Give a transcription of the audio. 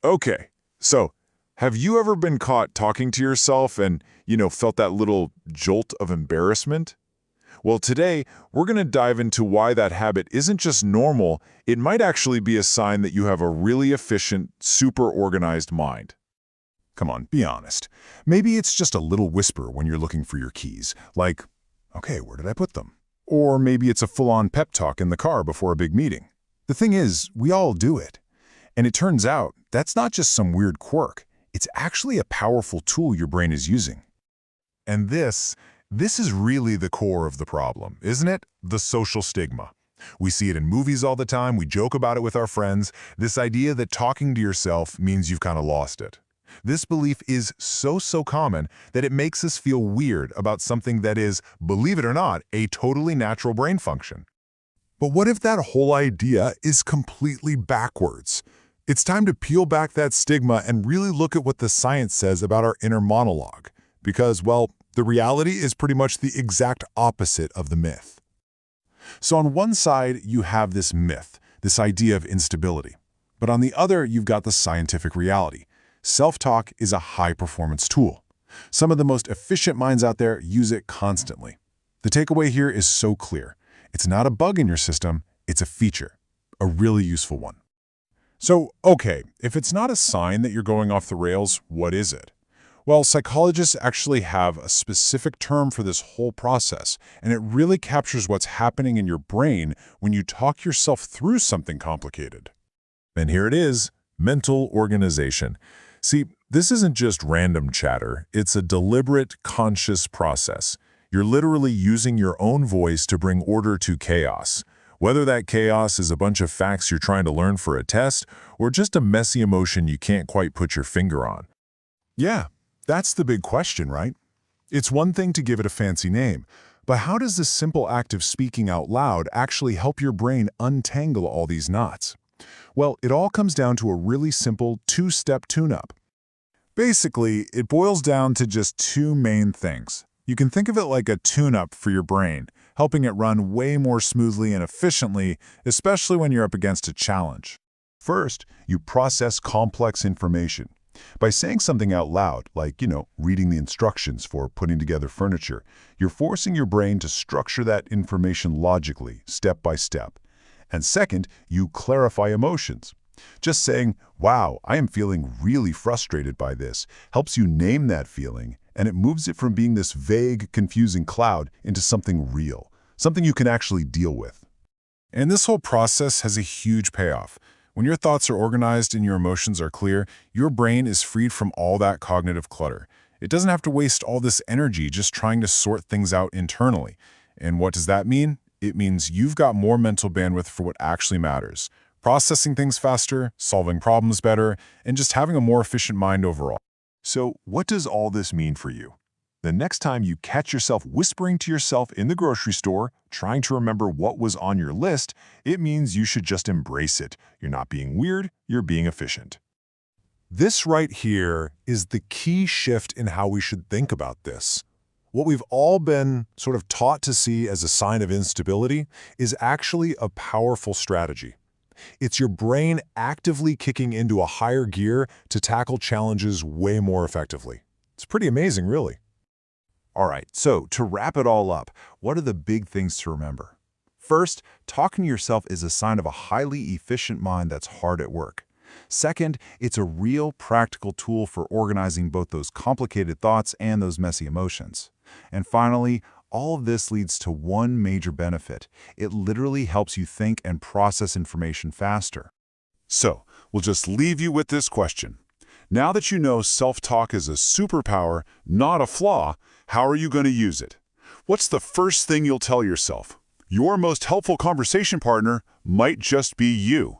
Okay, so have you ever been caught talking to yourself and, felt that little jolt of embarrassment? Well, today, we're going to dive into why that habit isn't just normal, it might actually be a sign that you have a really efficient, super organized mind. Come on, be honest. Maybe it's just a little whisper when you're looking for your keys, like, okay, where did I put them? Or maybe it's a full-on pep talk in the car before a big meeting. The thing is, we all do it. And it turns out, that's not just some weird quirk. It's actually a powerful tool your brain is using. And this is really the core of the problem, isn't it? The social stigma. We see it in movies all the time, we joke about it with our friends, this idea that talking to yourself means you've kind of lost it. This belief is so common that it makes us feel weird about something that is, believe it or not, a totally natural brain function. But what if that whole idea is completely backwards? It's time to peel back that stigma and really look at what the science says about our inner monologue. Because, well, the reality is pretty much the exact opposite of the myth. So on one side, you have this myth, this idea of instability. But on the other, you've got the scientific reality. Self-talk is a high-performance tool. Some of the most efficient minds out there use it constantly. The takeaway here is so clear. It's not a bug in your system, it's a feature, a really useful one. So, okay, if it's not a sign that you're going off the rails, what is it? Well, psychologists actually have a specific term for this whole process, and it really captures what's happening in your brain when you talk yourself through something complicated. And here it is, mental organization. See, this isn't just random chatter, it's a deliberate, conscious process. You're literally using your own voice to bring order to chaos. Whether that chaos is a bunch of facts you're trying to learn for a test, or just a messy emotion you can't quite put your finger on. Yeah, that's the big question, right? It's one thing to give it a fancy name, but how does this simple act of speaking out loud actually help your brain untangle all these knots? Well, it all comes down to a really simple two-step tune-up. Basically, it boils down to just two main things. You can think of it like a tune-up for your brain, helping it run way more smoothly and efficiently, especially when you're up against a challenge. First, you process complex information. By saying something out loud, like, reading the instructions for putting together furniture, you're forcing your brain to structure that information logically, step by step. And second, you clarify emotions. Just saying, wow, I am feeling really frustrated by this, helps you name that feeling, and it moves it from being this vague, confusing cloud into something real, something you can actually deal with. And this whole process has a huge payoff. When your thoughts are organized and your emotions are clear, your brain is freed from all that cognitive clutter. It doesn't have to waste all this energy just trying to sort things out internally. And what does that mean? It means you've got more mental bandwidth for what actually matters. Processing things faster, solving problems better, and just having a more efficient mind overall. So what does all this mean for you? The next time you catch yourself whispering to yourself in the grocery store, trying to remember what was on your list, it means you should just embrace it. You're not being weird, you're being efficient. This right here is the key shift in how we should think about this. What we've all been sort of taught to see as a sign of instability is actually a powerful strategy. It's your brain actively kicking into a higher gear to tackle challenges way more effectively. It's pretty amazing, really. All right, so to wrap it all up, what are the big things to remember? First, talking to yourself is a sign of a highly efficient mind that's hard at work. Second, it's a real practical tool for organizing both those complicated thoughts and those messy emotions. And finally, all of this leads to one major benefit. It literally helps you think and process information faster. So, we'll just leave you with this question. Now that you know self-talk is a superpower, not a flaw, how are you going to use it? What's the first thing you'll tell yourself? Your most helpful conversation partner might just be you.